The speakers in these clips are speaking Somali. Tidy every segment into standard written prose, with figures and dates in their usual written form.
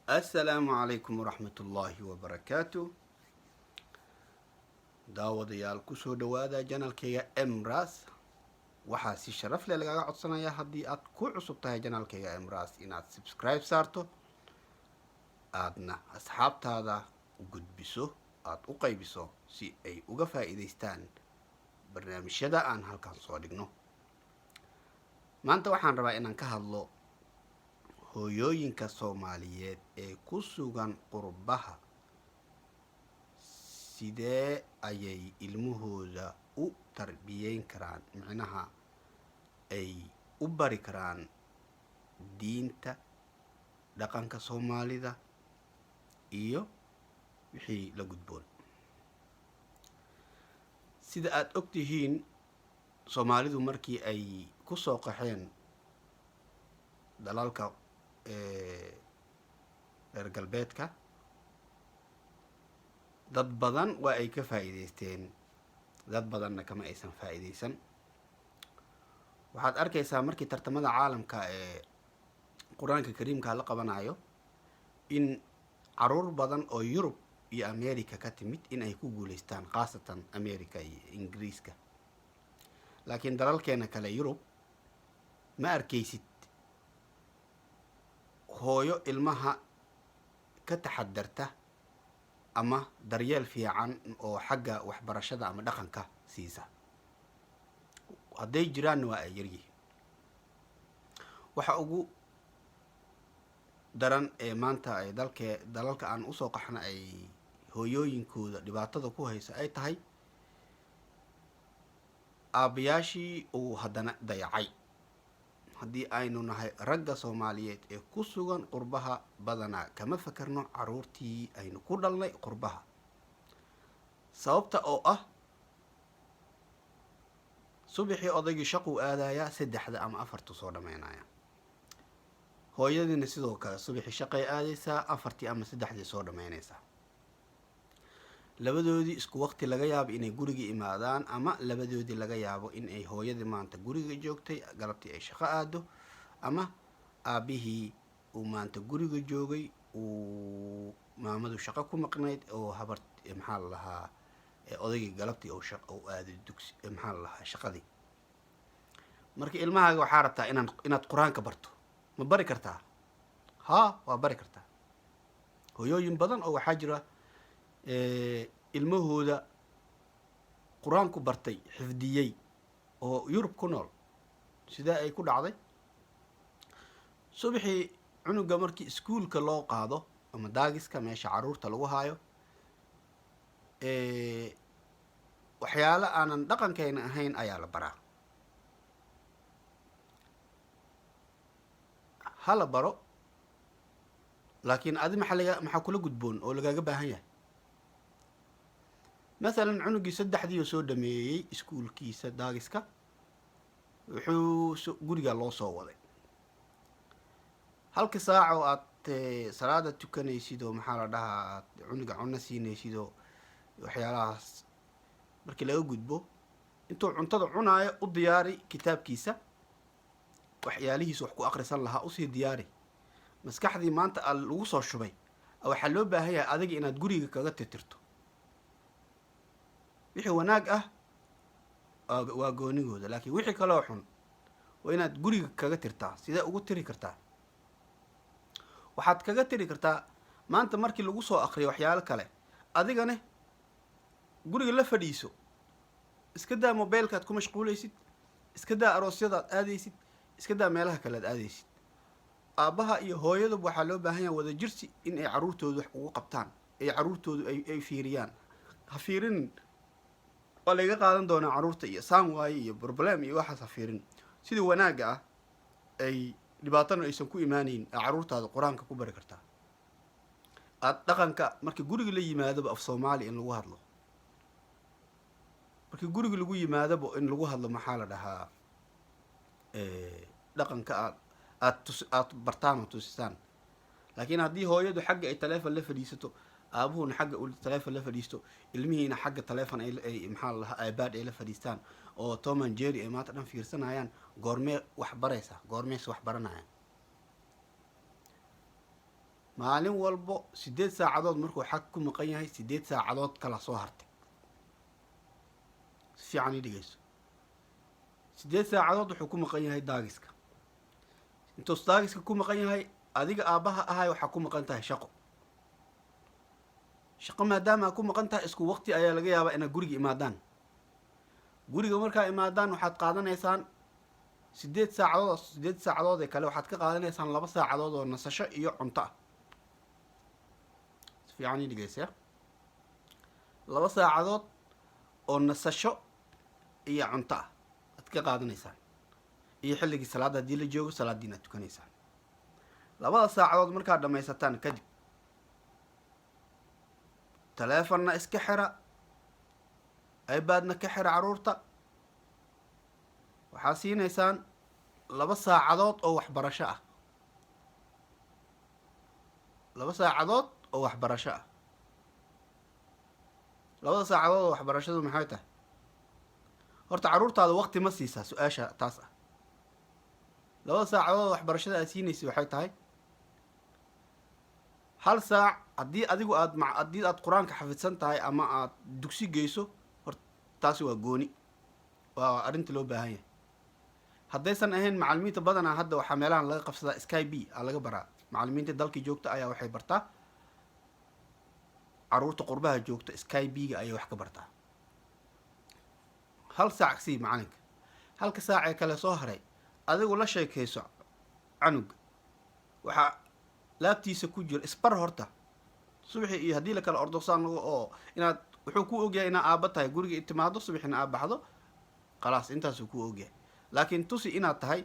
السلام عليكم ورحمة الله وبركاته. daawadayaal kusoo dhawaada janalkayga emras. waxaa si sharaf leh lagaga codsanayaa haddii aad ku cusub tahay janalkayga emras inaad subscribe saarto, aadna asxaabtaada u gudbiso, aad u qaybiso si ay uga faa'iidaystaan barnaamijyada aan halkan soo dhigno. maanta waxaan rabaa inaan ka hadlo hooyooyinka Soomaaliyeed ee ku sugan qurbaha. sidee ayay ilmahooda u tarbiyeyn karaan, micnaha ay u bari karaan diinta, dhaqanka Soomaalida iyo wixii la gudboon. sida aad ogtihiin, Soomaalidu markii ay ku soo qaxeen dalalka reer galbeedka, dad badan waa ay ka faa'iidaysteen, dad badanna kama aysan faa'iidaysan. waxaad arkaysaa markii tartamada caalamka ee qur-aanka kariimka la qabanayo in caruur badan oo Yurub iyo America ka timid in ay ku guuleystaan, khaasatan America iyo Ingiriiska. laakiin dalalkeena kale Yurub ma arkaysid hooyo ilmaha ka taxadarta ama daryeel fiican oo xagga waxbarashada ama dhaqanka siisa. hadday jiraanna waa ay yaryihiin. waxa ugu daran ee maanta ay dalalka aan usoo qaxna ay hooyooyinkooda dhibaatada ku haysa ay tahay aabbayaashii uu haddana dayacay. haddii aynu nahay ragga Soomaaliyeed ee ku sugan qurbaha, badanaa kama fakarno caruurtii aynu ku dhalnay qurbaha, sababta oo ah subaxii odaygii shaquu aadayaa, 3 ama 4 soo dhammaynaya. hooyadiina sidoo kale subaxii shaqay aadaysaa, 4 ama 3 soo dhammaynaysaa. labadoodii isku waqti laga yaabo inay guriga imaadaan, ama labadoodii laga yaabo in ay hooyadii maanta guriga joogtay, galabtii ay shaqo aado, ama aabbihii uu maanta guriga joogay, uu maamadu shaqo ku maqnayd, oo habar maxaa la lahaa odaygii galabtii uu aaday dugsi, maxaa la lahaa shaqadii. marka ilmahaaga waxaa rabtaa inaad qur-aanka barto, ma bari kartaa? haa, waa bari kartaa. hooyooyin badan oo waxaa jira ilmahooda qur-aanku bartay, xifdiyey, oo Yurub ku nool. sidee ay ku dhacday? subaxii cunuga markii iskuulka loo qaado ama daagiska meesha caruurta lagu haayo, waxyaalo aanan dhaqankeena ahayn ayaa la baraa. hala baro, laakiin adi maxaa kula gudboon oo lagaaga baahan yahay? masalan cunugii 3 soo dhameeyey iskuulkiisa daagiska, wuxuu guriga loo soo waday. halka saac oo aad salaada tukanaysid oo maxaa la dhahaa aad cunuga cunno siinaysid oo waxyaalahaas markii laga gudbo, intuu cuntada cunaayo u diyaari kitaabkiisa, waxyaalihiisa wax ku akhrisan lahaa usii diyaari. maskaxdii maanta lagu soo shubay waxaa loo baahan yahay adiga inaad guriga kaga tirtirto. wixii wanaag ah waa goonigooda, laakiin wixii kaloo xun waa inaad guriga kaga tirtaa. sidee ugu tiri kartaa? waxaad kaga tiri kartaa maanta markii lagu soo akriyo waxyaalo kale, adigane guriga la fadhiiso. iska daa mobeylkaad ku mashquulaysid, iska daa aroosyadaad aadaysid, iska daa meelaha kale ad aadaysid. aabbaha iyo hooyaduba waxaa loo baahan yahay wada jirsi in ay caruurtoodu wax ugu qabtaan, ay caruurtoodu ay fiiriyaan. ha fiirinin waa layga qaadan doonaa caruurta iyo saan waaye iyo problem iyo waxaas ha fiirin. sida wanaagga ah ay dhibaatana aysan ku imaanayn, caruurtaada qur-aanka ku bari kartaa. aad dhaqanka markii guriga la yimaadaba af Soomaali in lagu hadlo, markii guriga lagu yimaadaba in lagu hadlo maxaa la dhahaa dhaqanka aad bartaan oo tusisaan. laakiin haddii hooyadu xagga ay taleefon la fadhiisato, aabuhuna xagga uu taleefon la fadhiisto, ilmihiina xagga taleefon ay maxaa la lahaa iPad ay la fadhiistaan, oo Tom and Jerry ay maanta dhan fiirsanayaan, goormee wax baraysaa? goormees wax baranayaan? maalin walbo 8 saacadood markuu xag ku maqan yahay 8 saacadood kala soo hartay si fiican ii dhegeyso 8 saacadood wuxuu ku maqan yahay daagiska intuu daagiska ku maqan yahay adiga aabbaha ahay waxaa ku maqan tahay shaqo maadaama ku maqan tahay isku waqti ayaa laga yaabaa inaad guriga imaadaan guriga markaa imaadaan waxaad qaadanaysaan 8 saacadood ee kale waxaad ka qaadanaysaan 2 saacadood oo nasasho iyo cunto ah si fiican ii dhegeysa 2 saacadood oo nasasho iyo cunto ah aad ka qaadanaysaan iyo xilligii salaada haddii la joogo salaadiina tukanaysaan 2 saacadood markaad dhamaysataan kadib taleefonna iska xira iPadna ka xira caruurta waxaa siinaysaan 2 saacadood oo waxbarasho ah 2 saacadood oo waxbarasho ah 2 saacadood oo waxbarashadu maxay tahay horta caruurtaada waqti ma siisaa su-aasha taas ah 2 saacadood oo waxbarashada aad siinaysa waxay tahay 1 saac haddii adigu haddii aad qur-aanka xafidsan tahay ama aad dugsi geyso horta taasi waa gooni waa arrinta loo baahan yahay haddaysan ahayn macallimiinta badanaa hadda waxaa meelahan laga qabsadaa sky b aa laga baraa macallimiinta dalkii joogta ayaa waxay bartaa caruurta qurbaha joogta sky b-ga ayay wax ka bartaa 1 saac sii macalinka 1 saac ee kale soo haray adigu la sheekayso canuga waxaa laabtiisa ku jira isbar horta subaxii iyo haddii la kala ordosaan oo inaad wuxuu ku ogyahay inaa aabba tahay guriga timaado subaxina aad baxdo khalaas intaasuu ku ogyahay laakiin tusi inaad tahay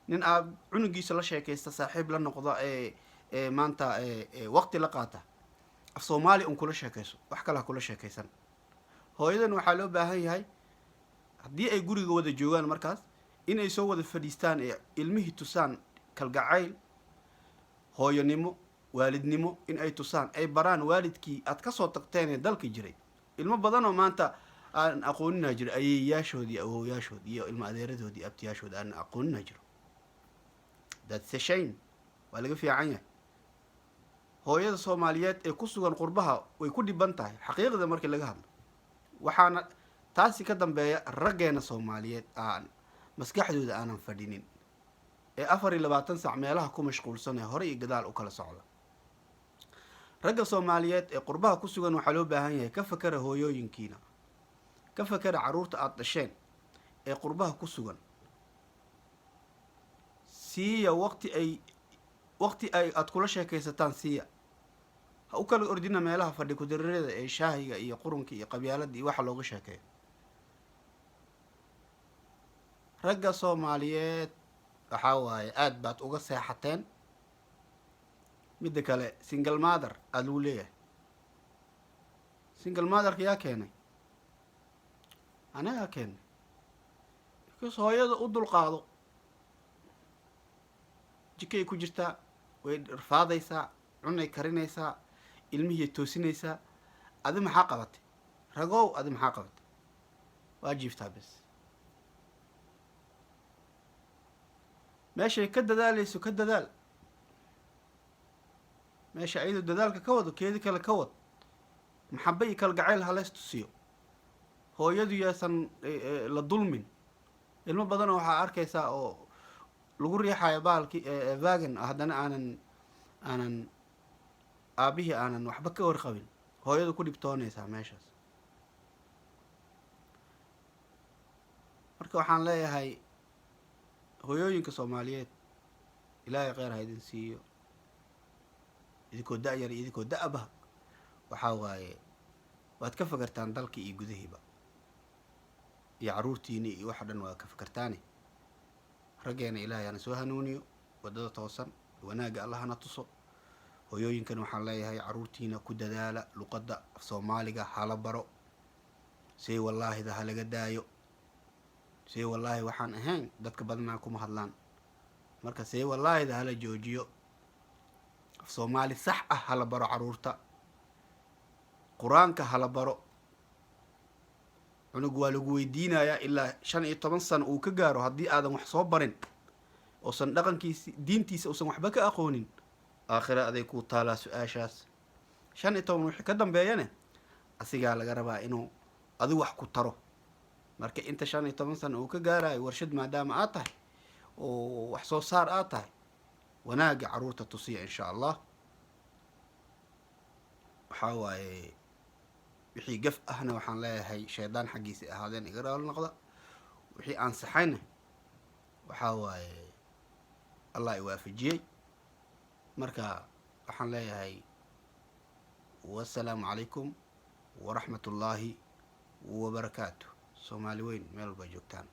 nin aad cunugiisa la sheekaysta saaxiib la noqda ee maanta waqti la qaata af soomaali un kula sheekayso wax kale ha kula sheekaysan hooyadan waxaa loo baahan yahay haddii ay guriga wada joogaan markaas inay soo wada fadhiistaan ee ilmihii tusaan kalgacayl hooyonimo waalidnimo in ay tusaan ay baraan waalidkii aad ka soo tagteen ee dalka jiray ilmo badanoo maanta aan aqoonina jiro ayeeyaashoodii awooyaashood iyo ilmo adeeradoodii abtiyaashood aan aqoonina jiro that's a shame waa laga fiican yahay hooyada soomaaliyeed ee ku sugan qurbaha way ku dhiban tahay xaqiiqda markii laga hadlo waxaana taasi ka dambeeya raggeena soomaaliyeed aan maskaxdooda aanan fadhinin ee 24 saac meelaha ku mashquulsan ee hore iyo gadaal u kala socda ragga soomaaliyeed ee qurbaha ku sugan waxaa loo baahan yahay ka fakara hooyooyinkiina ka fakara caruurta aada dhasheen ee qurbaha ku sugan siiya waqti ay aada kula sheekaysataan siiya ha u kala ordina meelaha fadhi kudirarada ee shaahiga iyo qurunka iyo qabyaalada iyo waxa looga sheekeeyo ragga soomaaliyeed waxaa waaye aada baad uga seexateen midda kale single mother aada lagu leeyahay single motherka yaa keenay anagaa keenay because hooyada u dulqaado jikay ku jirtaa way rafaadaysaa cunay karinaysaa ilmihii toosinaysaa adi maxaa qabatay ragow adi maxaa qabatay waa jiiftaa bes meeshay ka dadaalayso ka dadaal meesha ayadoo dadaalka ka wado keedi kale ka wad maxaba iyo kalgacayl haleys tusiyo hooyadu yaasan la dulmin ilmo badanoo waxaa arkaysaa oo lagu riixayo baalki vagan haddana aanan aabihii aanan waxba ka warqabin hooyadu ku dhibtoonaysaa meeshaas marka waxaan leeyahay hooyooyinka soomaaliyeed ilaahay kheyr ha idin siiyo idinkoo da-yar iyo idinkoo da-aba waxaa waaye waad ka fakartaan dalka iyo gudahiiba iyo caruurtiini iyo waxa dhan waad ka fakartaani raggeena ilaahay hana soo hanuuniyo waddada toosan wanaagga alla hana tuso hooyooyinkan waxaan leeyahay caruurtiina ku dadaala luqadda af soomaaliga hala baro say wallaahida ha laga daayo say wallaahi waxaan ahayn dadka badanaa kuma hadlaan marka say wallaahida hala joojiyo af soomaali sax ah hala baro caruurta qur-aanka hala baro cunug waa lagu weydiinayaa ilaa 15 sano uu ka gaaro haddii aadan wax soo barin oosan dhaqankiisi diintiisa uusan waxba ka aqoonin aakhira aday kuu taalaa su-aashaas. 15 wixii ka dambeeyane asigaa laga rabaa inuu adi wax ku taro. marka inta 15 sano uu ka gaarayo warshad maadaama aad tahay oo wax soo saar aad tahay, wanaagga caruurta tusiya insha allah. waxaa waaye wixii gaf ahna waxaan leeyahay shaydaan xaggiisa ahaadeen iga raali noqda. wixii aan saxayna waxaa waaye allah iwaafajiyey. marka waxaan leeyahay wassalaamu calaykum waraxmat ullaahi wabarakaatu. soomaali weyn meel walba joogtaan.